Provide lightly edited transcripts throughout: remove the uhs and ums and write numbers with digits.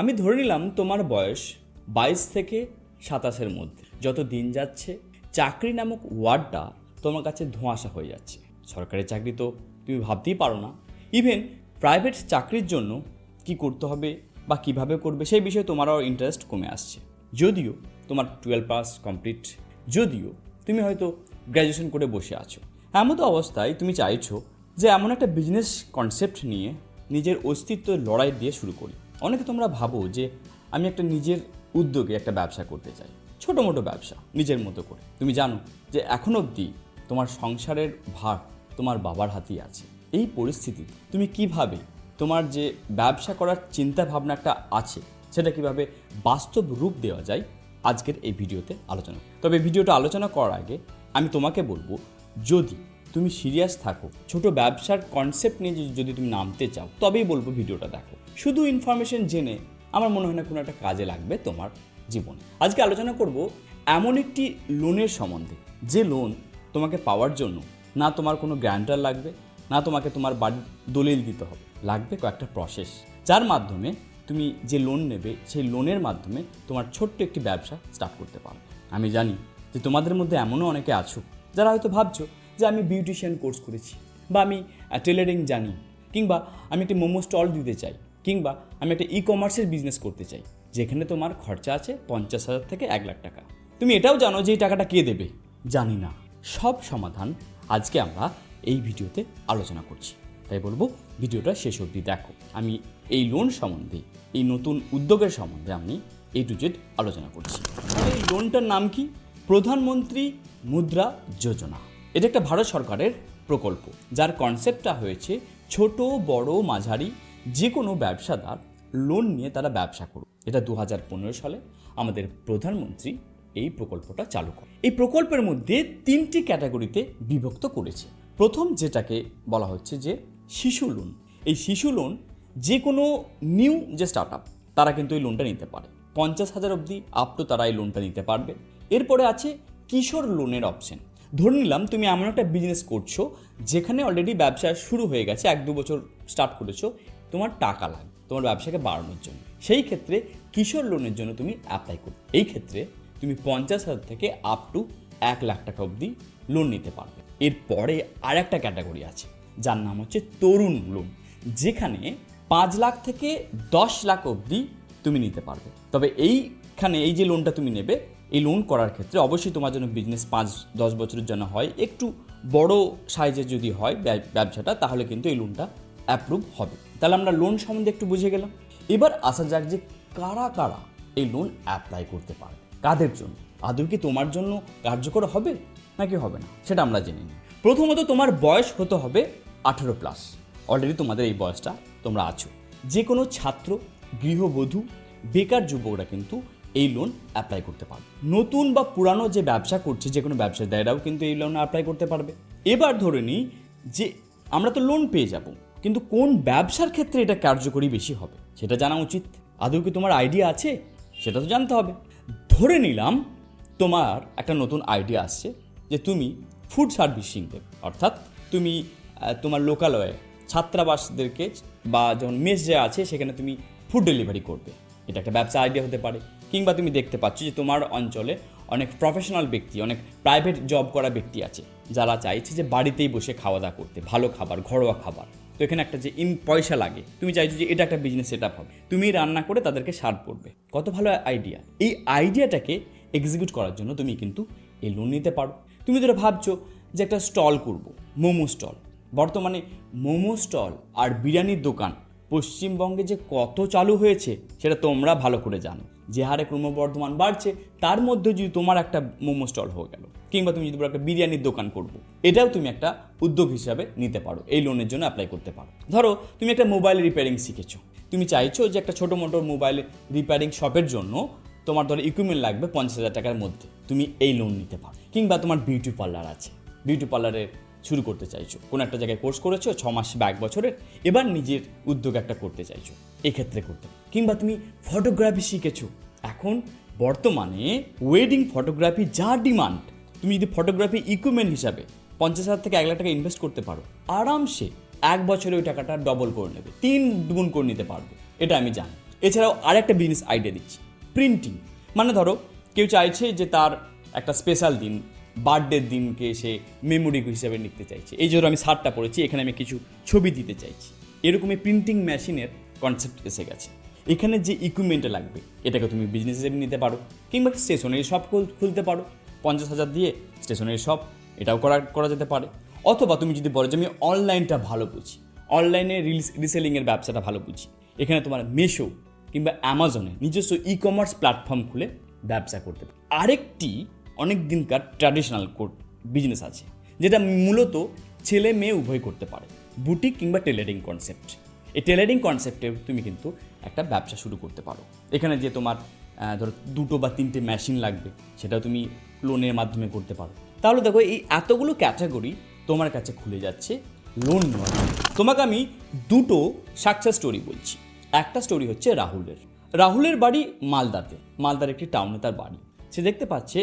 আমি ধরে নিলাম তোমার বয়স 22 থেকে 27-এর মধ্যে। যত দিন যাচ্ছে চাকরি নামক ওয়ার্ডটা তোমার কাছে ধোঁয়াশা হয়ে যাচ্ছে। সরকারি চাকরি তো তুমি ভাবতেই পারো না। ইভেন প্রাইভেট চাকরির জন্য কি করতে হবে বা কিভাবে করবে সেই বিষয়ে তোমারও ইন্টারেস্ট কমে আসছে। যদিও তোমার 12 পাস কমপ্লিট, যদিও তুমি হয়তো গ্র্যাজুয়েশন করে বসে আছো, এমতো অবস্থায় তুমি চাইছো যে এমন একটা বিজনেস কনসেপ্ট নিয়ে নিজের অস্তিত্বের লড়াই দিয়ে শুরু করি। অনেকে তোমরা ভাবো যে আমি একটা নিজের উদ্যোগে একটা ব্যবসা করতে চাই, ছোটো মোটো ব্যবসা নিজের মতো করে। তুমি জানো যে এখন অবধি তোমার সংসারের ভার তোমার বাবার হাতেই আছে। এই পরিস্থিতিতে তুমি কিভাবে তোমার যে ব্যবসা করার চিন্তা ভাবনা একটা আছে সেটা কিভাবে বাস্তব রূপ দেওয়া যায় আজকের এই ভিডিওতে আলোচনা। তবে ভিডিওটা আলোচনা করার আগে আমি তোমাকে বলবো, যদি তুমি সিরিয়াস থাকো ছোট ব্যবসার কনসেপ্ট নিয়ে যদি তুমি নামতে চাও, তবেই বলবো ভিডিওটা দেখো। শুধু ইনফরমেশন জেনে আমার মনে হয় না কোনো একটা কাজে লাগবে তোমার জীবনে। আজকে আলোচনা করব এমন একটি লোনের সম্বন্ধে, যে লোন তোমাকে পাওয়ার জন্য না তোমার কোনো গ্যারান্টার লাগবে, না তোমাকে তোমার বাড়ির দলিল দিতে হবে, লাগবে কয়েকটা প্রসেস, যার মাধ্যমে তুমি যে লোন নেবে সেই লোনের মাধ্যমে তোমার ছোট্ট একটি ব্যবসা স্টার্ট করতে পারবে। আমি জানি যে তোমাদের মধ্যে এমনও অনেকে আছো যারা হয়তো ভাবছো যে আমি বিউটিশিয়ান কোর্স করেছি, বা আমি টেলারিং জানি, কিংবা আমি একটা মোমো স্টল দিতে চাই, কিংবা আমি একটা ই-কমার্সের বিজনেস করতে চাই যেখানে তোমার খরচা আছে 50,000 থেকে 1 লাখ টাকা। তুমি এটাও জানো যে এই টাকাটা কে দেবে। জানি না, সব সমাধান আজকে আমরা এই ভিডিওতে আলোচনা করছি। তাই বলবো ভিডিওটা শেষ অবধি দেখো। আমি এই লোন সম্বন্ধে, এই নতুন উদ্যোগের সম্বন্ধে আমি A to Z আলোচনা করছি। এই লোনটার নাম কি? প্রধানমন্ত্রী মুদ্রা যোজনা। এটা একটা ভারত সরকারের প্রকল্প, যার কনসেপ্টটা হয়েছে ছোট বড় মাঝারি যে কোনো ব্যবসাদার লোন নিয়ে তারা ব্যবসা করুক। এটা 2015 সালে আমাদের প্রধানমন্ত্রী এই প্রকল্পটা চালু করে। এই প্রকল্পের মধ্যে 3টি ক্যাটাগরিতে বিভক্ত করেছে। প্রথম যেটাকে বলা হচ্ছে যে শিশু লোন। এই শিশু লোন যে কোনো নিউ যে স্টার্ট আপ তারা কিন্তু এই লোনটা নিতে পারে। 50,000 অবধি আপ টু তারা এই লোনটা নিতে পারবে। এরপরে আছে কিশোর লোনের অপশন। ধরে নিলাম তুমি এমন একটা বিজনেস করছো যেখানে অলরেডি ব্যবসা শুরু হয়ে গেছে, 1-2 বছর স্টার্ট করেছো, তোমার টাকা লাগবে তোমার ব্যবসাকে বাড়ানোর জন্য। সেই ক্ষেত্রে কিশোর লোনের জন্য তুমি অ্যাপ্লাই করো। এই ক্ষেত্রে তুমি 50,000 থেকে আপ টু 1 লাখ টাকা অবধি লোন নিতে পারবে। এরপরে আর একটা ক্যাটাগরি আছে যার নাম হচ্ছে তরুণ লোন, যেখানে 5 লাখ থেকে 10 লাখ অবধি তুমি নিতে পারবে। তবে এইখানে এই যে লোনটা তুমি নেবে, এই লোন করার ক্ষেত্রে অবশ্যই তোমার জন্য বিজনেস 5-10 বছরের জন্য হয়, একটু বড় সাইজের যদি হয় ব্যবসাটা, তাহলে কিন্তু এই লোনটা অ্যাপ্রুভ হবে। তাহলে আমরা লোন সম্বন্ধে একটু বুঝে গেলাম। এবার আসা যাক যে কারা কারা এই লোন অ্যাপ্লাই করতে পারবে, কাদের জন্য, আদৌ কি তোমার জন্য কার্যকর হবে নাকি হবে না সেটা আমরা জেনে নিই। প্রথমত তোমার বয়স হতে হবে 18+। অলরেডি তোমাদের এই বয়সটা তোমরা আছো। যে কোনো ছাত্র, গৃহবধূ, বেকার যুবকরা কিন্তু এই লোন অ্যাপ্লাই করতে পারবে। নতুন বা পুরানো যে ব্যবসা করছে যে কোনো ব্যবসাদারেরাও কিন্তু এই লোন অ্যাপ্লাই করতে পারবে। এবার ধরে নিই যে আমরা তো লোন পেয়ে যাব, কিন্তু কোন ব্যবসার ক্ষেত্রে এটা কার্যকরী বেশি হবে সেটা জানা উচিত। আদৌ কি তোমার আইডিয়া আছে সেটা তো জানতে হবে। ধরে নিলাম তোমার একটা নতুন আইডিয়া আসছে যে তুমি ফুড সার্ভিসিং দেবে, অর্থাৎ তুমি তোমার লোকালয়ে ছাত্রাবাসদেরকে বা যেমন মেস যে আছে সেখানে তুমি ফুড ডেলিভারি করবে। এটা একটা ব্যবসা আইডিয়া হতে পারে। কিংবা তুমি দেখতে পাচ্ছ যে তোমার অঞ্চলে অনেক প্রফেশনাল ব্যক্তি, অনেক প্রাইভেট জব করা ব্যক্তি আছে যারা চাইছে যে বাড়িতেই বসে খাওয়া দাওয়া করতে, ভালো খাবার, ঘরোয়া খাবার। তো এখানে একটা যে পয়সা লাগে, তুমি চাইছো যে এটা একটা বিজনেস সেট আপ হবে, তুমি রান্না করে তাদেরকে সার্ভ করবে। কত ভালো আইডিয়া! এই আইডিয়াটাকে এক্সিকিউট করার জন্য তুমি কিন্তু এই লোন নিতে পারো। তুমি যেটা ভাবছো যে একটা স্টল করব, মোমো স্টল। বর্তমানে মোমো স্টল আর বিরিয়ানির দোকান পশ্চিমবঙ্গে যে কত চালু হয়েছে সেটা তোমরা ভালো করে জানো। যে হারে ক্রমবর্ধমান বাড়ছে, তার মধ্যে যদি তোমার একটা মোমো স্টল হয়ে গেল, কিংবা তুমি যদি একটা বিরিয়ানির দোকান করবো, এটাও তুমি একটা উদ্যোগ হিসাবে নিতে পারো, এই লোনের জন্য অ্যাপ্লাই করতে পারো। ধরো তুমি একটা মোবাইল রিপেয়ারিং শিখেছো, তুমি চাইছো যে একটা ছোটো মোটো মোবাইল রিপেয়ারিং শপের জন্য তোমার ধরো ইকুইপমেন্ট লাগবে 50,000 টাকার মধ্যে, তুমি এই লোন নিতে পারো। কিংবা তোমার বিউটি পার্লার আছে, বিউটি পার্লারের শুরু করতে চাইছো, কোনো একটা জায়গায় কোর্স করেছো 6 মাস বা 1 বছরের, এবার নিজের উদ্যোগ একটা করতে চাইছো, এক্ষেত্রে করতে। কিংবা তুমি ফটোগ্রাফি শিখেছো, এখন বর্তমানে ওয়েডিং ফটোগ্রাফি যা ডিমান্ড, তুমি যদি ফটোগ্রাফি ইকুইপমেন্ট হিসাবে 50,000 থেকে 1 লাখ টাকা ইনভেস্ট করতে পারো, আরামসে 1 বছরে ওই টাকাটা ডবল করে নেবে, 3 গুণ করে নিতে পারবে, এটা আমি জানি। এছাড়াও আরেকটা বিজনেস আইডিয়া দিচ্ছি, প্রিন্টিং। মানে ধরো কেউ চাইছে যে তার একটা স্পেশাল দিন, বার্থডের দিনকে সে মেমোরি হিসেবে নিতে চাইছে, এই জন্য আমি শার্টটা পরেছি, এখানে আমি কিছু ছবি দিতে চাইছি। এরকমই প্রিন্টিং মেশিনের কনসেপ্ট এসে গেছে। এখানে যে ইকুইপমেন্টটা লাগবে এটাকে তুমি বিজনেস হিসেবে নিতে পারো, কিংবা স্টেশনারি শপ খুলতে পারো 50,000 দিয়ে, স্টেশনারি শপ এটাও করা যেতে পারে। অথবা তুমি যদি বলো যে আমি অনলাইনটা ভালো বুঝি, অনলাইনে রিসেলিংয়ের ব্যবসাটা ভালো বুঝি, এখানে তোমার মিশো কিংবা অ্যামাজনে নিজস্ব ই কমার্স প্ল্যাটফর্ম খুলে ব্যবসা করতে পারো। আরেকটি অনেক দিনকার ট্র্যাডিশনাল বিজনেস আছে, যেটা মূলত ছেলে মেয়ে উভয় করতে পারে, বুটিক কিংবা টেলারিং কনসেপ্ট। এই টেলারিং কনসেপ্টে তুমি কিন্তু একটা ব্যবসা শুরু করতে পারো। এখানে যে তোমার ধরো 2 বা 3টে মেশিন লাগবে, সেটাও তুমি লোনের মাধ্যমে করতে পারো। তাহলে দেখো এই এতগুলো ক্যাটাগরি তোমার কাছে খুলে যাচ্ছে লোন নেওয়ার জন্য। তোমাকে আমি 2টো সাকসেস স্টোরি বলছি। একটা স্টোরি হচ্ছে রাহুলের বাড়ি মালদার একটি টাউনে তার বাড়ি। সে দেখতে পাচ্ছে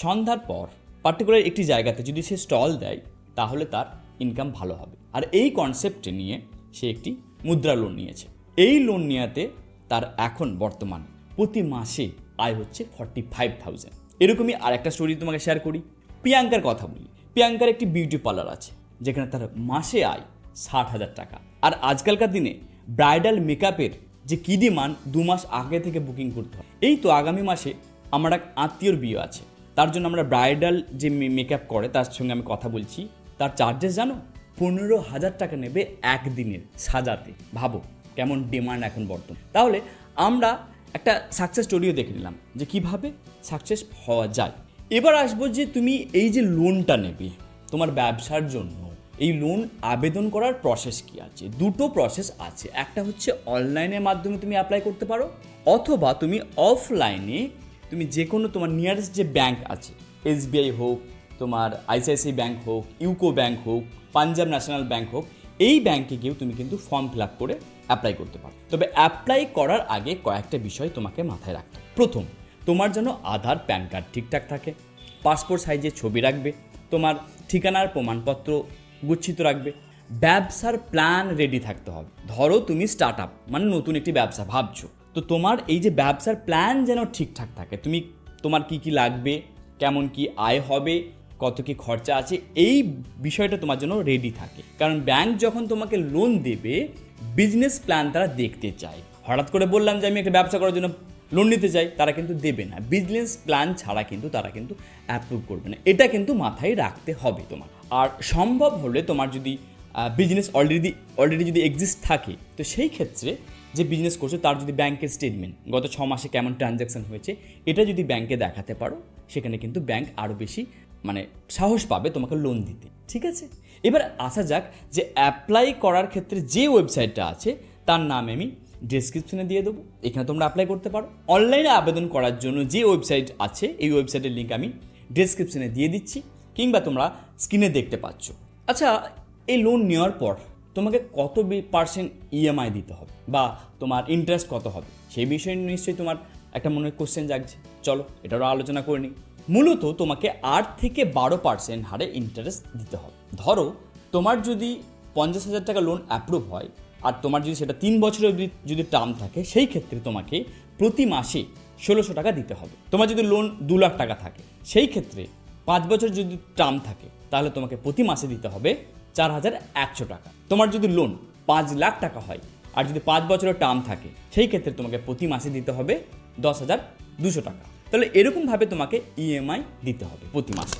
সন্ধ্যার পর পার্টিকুলার একটি জায়গাতে যদি সে স্টল দেয় তাহলে তার ইনকাম ভালো হবে। আর এই কনসেপ্টে নিয়ে সে একটি মুদ্রা লোন নিয়েছে। এই লোন নেওয়াতে তার এখন বর্তমান প্রতি মাসে আয় হচ্ছে 45,000। এরকমই আর একটা স্টোরি তোমাকে শেয়ার করি। প্রিয়াঙ্কার কথা বলি। প্রিয়াঙ্কার একটি বিউটি পার্লার আছে, যেখানে তার মাসে আয় 60,000 টাকা। আর আজকালকার দিনে ব্রাইডাল মেকআপের যে কি ডিমান্ড, 2 মাস আগে থেকে বুকিং করতে হয়। এই তো আগামী মাসে আমার এক আত্মীয়র বিয়ে আছে, তার জন্য আমরা ব্রাইডাল যে মেকআপ করে তার সঙ্গে আমি কথা বলছি। তার চার্জেস জানো, 15,000 টাকা নেবে একদিনের সাজাতে। ভাবো কেমন ডিমান্ড এখন বর্তমান। তাহলে আমরা একটা সাকসেস স্টোরিও দেখে নিলাম যে কিভাবে সাকসেস হওয়া যায়। এবার আসবো যে তুমি এই যে লোনটা নেবে তোমার ব্যবসার জন্য, এই লোন আবেদন করার প্রসেস কি আছে? 2টো প্রসেস আছে। একটা হচ্ছে অনলাইনের মাধ্যমে তুমি অ্যাপ্লাই করতে পারো, অথবা তুমি অফলাইনে তুমি যে কোনো তোমার নিয়ারেস্ট যে ব্যাংক আছে, SBI হোক, তোমার ICICI ব্যাংক হোক, ইউকো ব্যাংক হোক, পাঞ্জাব ন্যাশনাল ব্যাংক হোক, এই ব্যাংকে গিয়েও তুমি কিন্তু ফর্ম ফিল আপ করে অ্যাপ্লাই করতে পারো। তবে অ্যাপ্লাই করার আগে কয়েকটা বিষয় তোমাকে মাথায় রাখতে হবে। প্রথম, তোমার যেন আধার প্যান কার্ড ঠিকঠাক থাকে, পাসপোর্ট সাইজের ছবি রাখবে, তোমার ঠিকানার প্রমাণপত্র গুচ্ছিত রাখবে, ব্যবসার প্ল্যান রেডি থাকতে হবে। ধরো তুমি স্টার্ট আপ মানে নতুন একটি ব্যবসা ভাবছো, তো তোমার এই যে ব্যবসার প্ল্যান যেন ঠিকঠাক থাকে। তোমার কি কি লাগবে, কেমন কি আয় হবে, কত কি খরচা আছে, এই বিষয়টা তোমার জন্য রেডি থাকে। কারণ ব্যাংক যখন তোমাকে লোন দেবে, বিজনেস প্ল্যান তারা দেখতে চায়। হঠাৎ করে বললাম যে আমি একটা ব্যবসা করার জন্য লোন নিতে চাই, তারা কিন্তু দেবে না। বিজনেস প্ল্যান ছাড়া কিন্তু তারা কিন্তু অ্যাপ্রুভ করবে না। এটা কিন্তু মাথায় রাখতে হবে তোমার। আর সম্ভব হলে তোমার যদি বিজনেস অলরেডি যদি এক্সিস্ট থাকে, তো সেই ক্ষেত্রে যে বিজনেস করছো তার যদি ব্যাংকের স্টেটমেন্ট গত 6 মাসে কেমন ট্রানজ্যাকশন হয়েছে, এটা যদি ব্যাংকে দেখাতে পারো, সেখানে কিন্তু ব্যাংক আরও বেশি সাহস পাবে তোমাকে লোন দিতে। ঠিক আছে, এবার আসা যাক যে অ্যাপ্লাই করার ক্ষেত্রে যে ওয়েবসাইটটা আছে তার নাম আমি ডেসক্রিপশনে দিয়ে দেবো, এখানে তোমরা অ্যাপ্লাই করতে পারো। অনলাইনে আবেদন করার জন্য যে ওয়েবসাইট আছে, এই ওয়েবসাইটের লিঙ্ক আমি ডেসক্রিপশনে দিয়ে দিচ্ছি, কিংবা তোমরা স্ক্রিনে দেখতে পাচ্ছ। আচ্ছা, এই লোন নেওয়ার পর তোমাকে কত % EMI দিতে হবে বা তোমার ইন্টারেস্ট কত হবে, সেই বিষয়ে নিশ্চয়ই তোমার একটা মনে কোশ্চেন জাগছে। চলো এটারও আলোচনা করে নিই। মূলত তোমাকে 8 থেকে 12% হারে ইন্টারেস্ট দিতে হবে। ধরো তোমার যদি 50,000 টাকা লোন অ্যাপ্রুভ হয়, আর তোমার যদি সেটা 3 বছরের যদি টার্ম থাকে, সেই ক্ষেত্রে তোমাকে প্রতি মাসে 1,600 টাকা দিতে হবে। তোমার যদি লোন 2 লাখ টাকা থাকে, সেই ক্ষেত্রে 5 বছর যদি টার্ম থাকে, তাহলে তোমাকে প্রতি মাসে দিতে হবে 4,100 টাকা। তোমার যদি লোন 5 লাখ টাকা হয় আর যদি 5 বছরের টার্ম থাকে, সেই ক্ষেত্রে তোমাকে প্রতি মাসে দিতে হবে 10,200 টাকা। তাহলে এরকমভাবে তোমাকে EMI দিতে হবে প্রতি মাসে।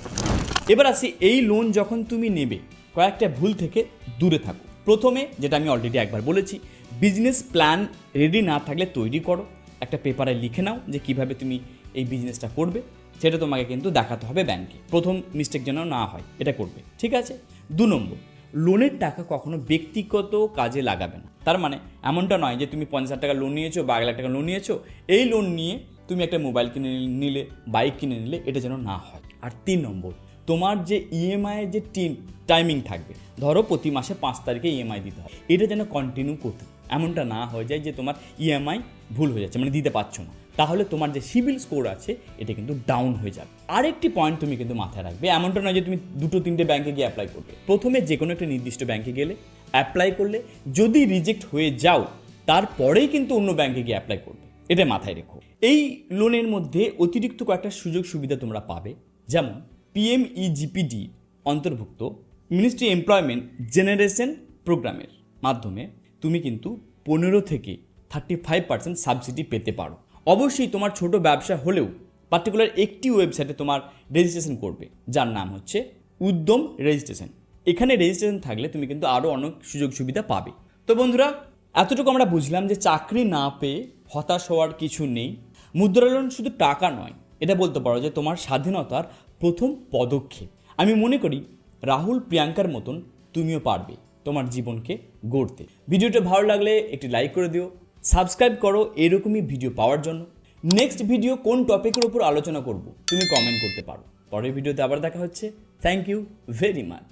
এবার আসি, এই লোন যখন তুমি নেবে, কয়েকটা ভুল থেকে দূরে থাকো। প্রথমে, যেটা আমি অলরেডি একবার বলেছি, বিজনেস প্ল্যান রেডি না থাকলে তৈরি করো, একটা পেপারে লিখে নাও যে কিভাবে তুমি এই বিজনেসটা করবে, সেটা তোমাকে কিন্তু দেখাতে হবে ব্যাংকে। প্রথম মিস্টেক যেন না হয়, এটা করবে। ঠিক আছে। 2 নম্বর, লোনের টাকা কখনো ব্যক্তিগত কাজে লাগাবে না। তার মানে এমনটা নয় যে তুমি 50,000 টাকা লোন নিয়েছো বা 1 লাখ টাকা লোন নিয়েছো, এই লোন নিয়ে তুমি একটা মোবাইল কিনে নিলে, বাইক কিনে নিলে, এটা যেন না হয়। আর 3 নম্বর, তোমার যে EMI এর যে টাইমিং থাকবে, ধরো প্রতি মাসে 5 তারিখে EMI দিতে হবে, এটা যেন কন্টিনিউ করতে, এমনটা না হয়ে যায় যে তোমার EMI ভুল হয়ে যাচ্ছে, দিতে পারছো না। তাহলে তোমার যে সিবিল স্কোর আছে, এটা কিন্তু ডাউন হয়ে যাবে। আরেকটি পয়েন্ট তুমি কিন্তু মাথায় রাখবে, এমনটা নয় যে তুমি 2-3টে ব্যাংকে গিয়ে অ্যাপ্লাই করবে। প্রথমে যে কোনো একটা নির্দিষ্ট ব্যাংকে গেলে অ্যাপ্লাই করলে, যদি রিজেক্ট হয়ে যাও, তারপরেই কিন্তু অন্য ব্যাংকে গিয়ে অ্যাপ্লাই করবে, এটা মাথায় রেখো। এই লোনের মধ্যে অতিরিক্ত কয়েকটা সুযোগ সুবিধা তোমরা পাবে, যেমন PMEGPD অন্তর্ভুক্ত মিনিস্ট্রি এমপ্লয়মেন্ট জেনারেশন প্রোগ্রামের মাধ্যমে তুমি কিন্তু 15 থেকে 35% সাবসিডি পেতে পারো। অবশ্যই তোমার ছোট ব্যবসা হলেও পার্টিকুলার একটি ওয়েবসাইটে তোমার রেজিস্ট্রেশন করবে, যার নাম হচ্ছে উদ্যম রেজিস্ট্রেশন। এখানে রেজিস্ট্রেশন থাকলে তুমি কিন্তু আরও অনেক সুযোগ সুবিধা পাবে। তো বন্ধুরা, এতটুকু আমরা বুঝলাম যে চাকরি না পেয়ে হতাশ হওয়ার কিছু নেই। মুদ্রা লোন শুধু টাকা নয়, এটা বলতে পারো যে তোমার স্বাধীনতার প্রথম পদক্ষেপ। আমি মনে করি রাহুল প্রিয়াঙ্কার মতন তুমিও পারবে তোমার জীবনকে গড়তে। ভিডিওটা ভালো লাগলে একটি লাইক করে দিও, সাবস্ক্রাইব করো এরকমই ভিডিও পাওয়ার জন্য। নেক্সট ভিডিও কোন টপিকের উপর আলোচনা করব তুমি কমেন্ট করতে পারো। পরের ভিডিওতে আবার দেখা হচ্ছে। Thank you very much.